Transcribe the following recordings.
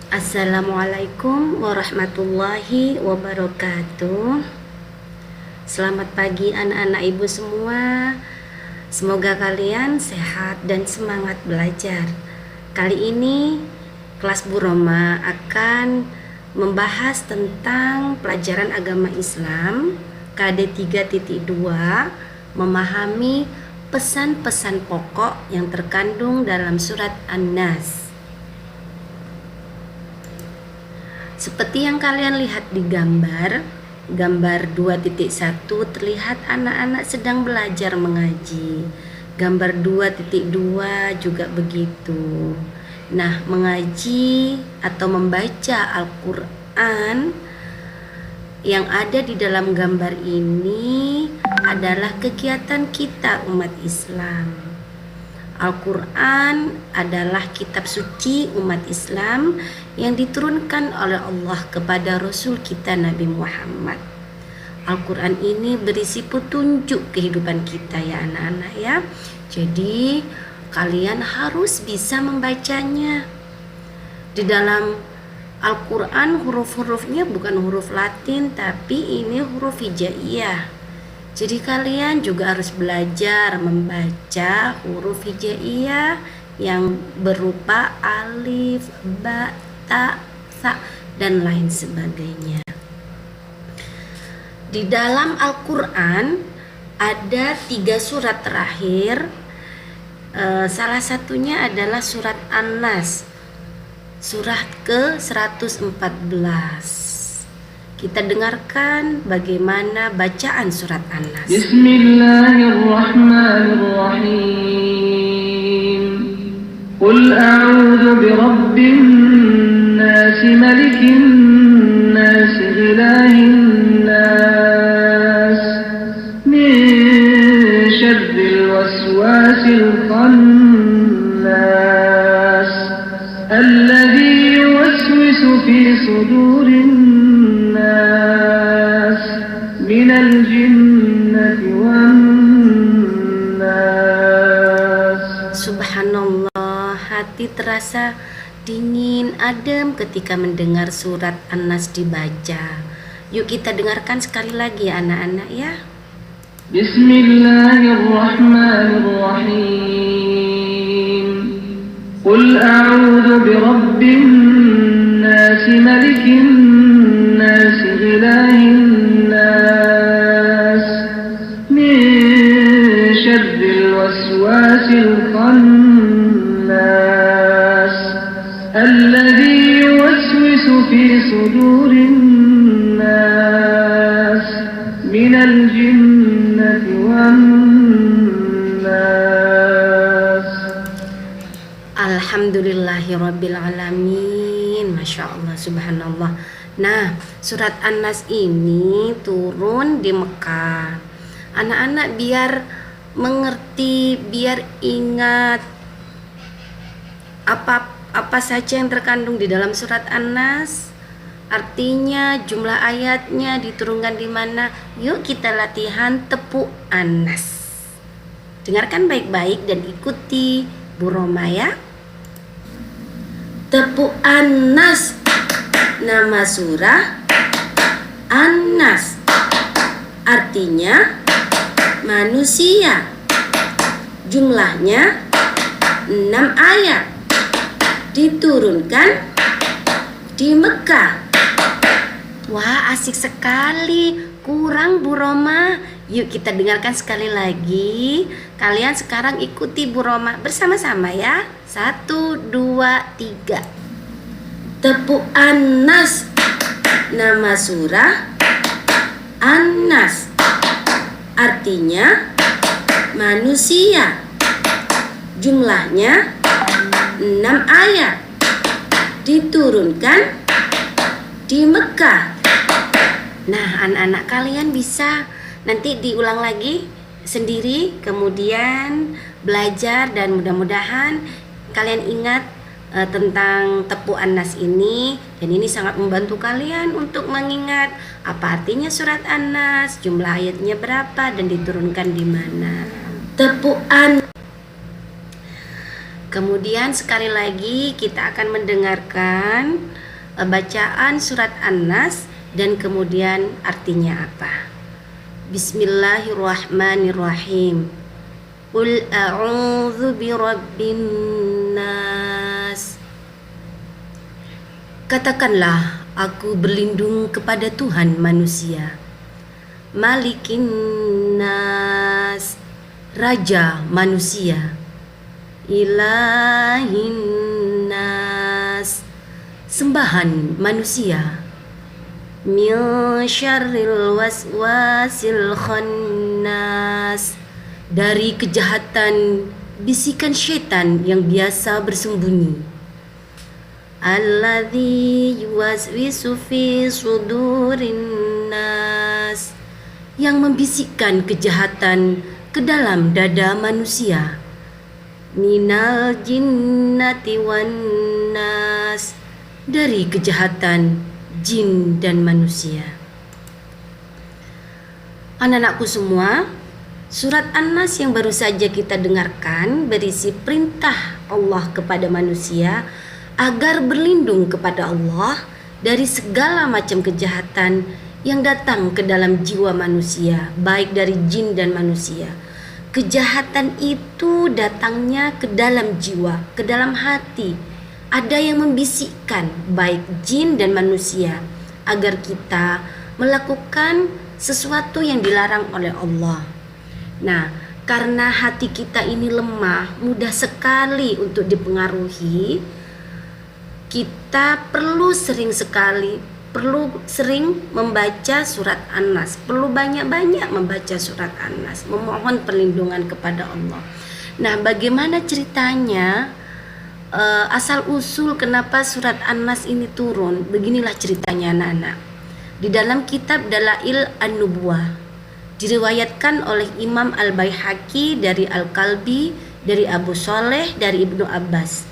Assalamualaikum warahmatullahi wabarakatuh. Selamat pagi anak-anak ibu semua. Semoga kalian sehat dan semangat belajar. Kali ini kelas Bu Roma akan membahas tentang pelajaran agama Islam KD 3.2, memahami pesan-pesan pokok yang terkandung dalam surat An-Nas. Seperti yang kalian lihat di gambar 2.1 terlihat anak-anak sedang belajar mengaji. Gambar 2.2 juga begitu. Nah, mengaji atau membaca Al-Quran yang ada di dalam gambar ini adalah kegiatan kita umat Islam. Al-Quran adalah kitab suci umat Islam yang diturunkan oleh Allah kepada Rasul kita Nabi Muhammad. Al-Quran ini berisi petunjuk kehidupan kita ya anak-anak ya. Jadi kalian harus bisa membacanya. Di dalam Al-Quran huruf-hurufnya bukan huruf Latin, tapi ini huruf hijaiyah. Jadi kalian juga harus belajar membaca huruf hijaiyah yang berupa alif, ba, ta, sa, dan lain sebagainya. Di dalam Al-Quran ada 3 surat terakhir. Salah satunya adalah surat An-Nas, surat ke-114. Kita dengarkan bagaimana bacaan surat An-Nas. Bismillahirrahmanirrahim. Qul a'udzu birabbin nas, malikin nas, ilahin nas, min syarril waswasil khannas, alladzi yuwaswisu fi sudurin minal jinnati wan nas. Subhanallah, hati terasa dingin, adem ketika mendengar surat An-Nas dibaca. Yuk kita dengarkan sekali lagi ya anak-anak ya. Bismillahirrahmanirrahim. Qul a'udzu birabbin nas, malikin nas, ilahin nas, min syarril waswasil khannas, alladzi yuwaswisu fi sudurin nas, minal jinnati wan nas. Alhamdulillahirabbil alamin. Masya Allah, subhanallah. Nah, surat An-Nas ini turun di Mekah. Anak-anak biar mengerti, biar ingat apa saja yang terkandung di dalam surat An-Nas. Artinya, jumlah ayatnya diturunkan di mana. Yuk kita latihan tepu An-Nas. Dengarkan baik-baik dan ikuti Bu Roma ya. Tepu An-Nas. Nama surah An-Nas, artinya manusia. Jumlahnya 6 ayat, diturunkan di Mekah. Wah, asik sekali. Kurang Bu Roma. Yuk kita dengarkan sekali lagi. Kalian sekarang ikuti Bu Roma bersama-sama ya. 1, 2, 3. Tepu An-Nas. Nama surah An-Nas, artinya manusia. Jumlahnya 6 ayat, diturunkan di Mekah. Nah, anak-anak kalian bisa nanti diulang lagi sendiri, kemudian belajar, dan mudah-mudahan kalian ingat tentang tepu An-Nas ini, dan ini sangat membantu kalian untuk mengingat apa artinya surat An-Nas, jumlah ayatnya berapa, dan diturunkan di mana. Tepu An. Kemudian sekali lagi kita akan mendengarkan bacaan surat An-Nas dan kemudian artinya apa. Bismillahirrahmanirrahim. Qul a'udzu birabbin nas. Katakanlah, aku berlindung kepada Tuhan manusia. Malikin nas, raja manusia. Ilahin nas, sembahan manusia. Min syarril waswasil khannas, dari kejahatan bisikan syaitan yang biasa bersembunyi. Alladzi yuwaswisu fi sudurin nas, yang membisikkan kejahatan ke dalam dada manusia. Minal jinnati wan nas, dari kejahatan jin dan manusia. Anak-anakku semua, surat An-Nas yang baru saja kita dengarkan berisi perintah Allah kepada manusia agar berlindung kepada Allah dari segala macam kejahatan yang datang ke dalam jiwa manusia, baik dari jin dan manusia. Kejahatan itu datangnya ke dalam jiwa, ke dalam hati. Ada yang membisikkan baik jin dan manusia agar kita melakukan sesuatu yang dilarang oleh Allah. Nah, karena hati kita ini lemah, mudah sekali untuk dipengaruhi, kita perlu sering membaca surat An-Nas, perlu banyak-banyak membaca surat An-Nas, memohon perlindungan kepada Allah. Nah, bagaimana ceritanya, asal usul kenapa surat An-Nas ini turun? Beginilah ceritanya anak-anak. Di dalam kitab Dalail An-Nubuwah diriwayatkan oleh Imam Al-Baihaqi dari Al-Kalbi, dari Abu Soleh, dari Ibnu Abbas.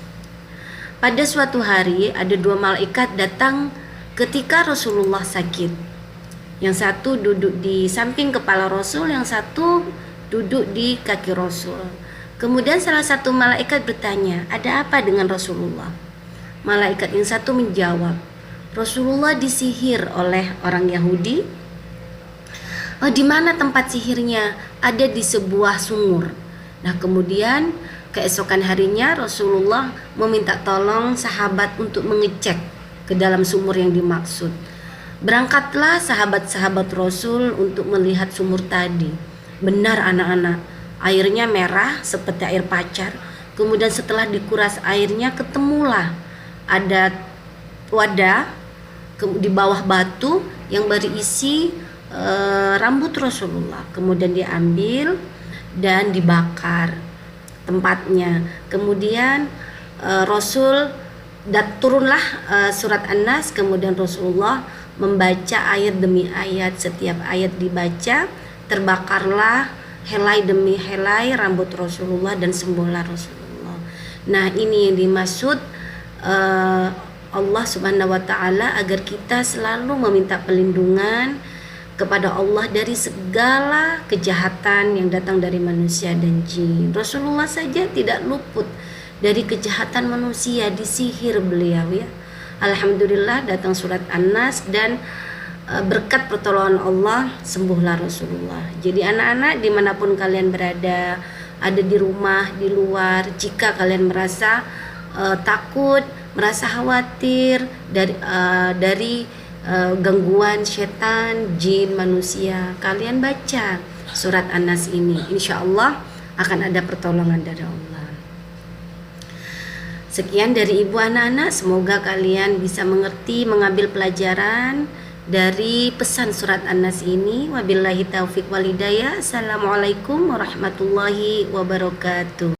Pada suatu hari ada dua malaikat datang ketika Rasulullah sakit. Yang satu duduk di samping kepala Rasul, yang satu duduk di kaki Rasul. Kemudian salah satu malaikat bertanya, ada apa dengan Rasulullah? Malaikat yang satu menjawab, Rasulullah disihir oleh orang Yahudi. Oh, di mana tempat sihirnya? Ada di sebuah sumur. Nah, kemudian keesokan harinya Rasulullah meminta tolong sahabat untuk mengecek ke dalam sumur yang dimaksud. Berangkatlah sahabat-sahabat Rasul untuk melihat sumur tadi. Benar anak-anak, airnya merah seperti air pacar. Kemudian setelah dikuras airnya, ketemulah ada wadah di bawah batu yang berisi rambut Rasulullah. Kemudian diambil dan dibakar tempatnya. Kemudian Rasul turunlah surat An-Nas. Kemudian Rasulullah membaca ayat demi ayat. Setiap ayat dibaca, terbakarlah helai demi helai rambut Rasulullah dan sembuhlah Rasulullah. Nah, ini yang dimaksud Allah Subhanahu wa Ta'ala, agar kita selalu meminta perlindungan kepada Allah dari segala kejahatan yang datang dari manusia dan jin. Rasulullah saja tidak luput dari kejahatan manusia, disihir beliau ya. Alhamdulillah datang surat An-Nas dan berkat pertolongan Allah sembuhlah Rasulullah. Jadi anak-anak dimanapun kalian berada, ada di rumah, di luar, jika kalian merasa takut, merasa khawatir dari gangguan setan, jin, manusia, kalian baca surat An-Nas ini. Insya Allah akan ada pertolongan dari Allah. Sekian dari ibu anak-anak, semoga kalian bisa mengerti, mengambil pelajaran dari pesan surat An-Nas ini. Wabillahi taufiq wal hidayah. Assalamualaikum warahmatullahi wabarakatuh.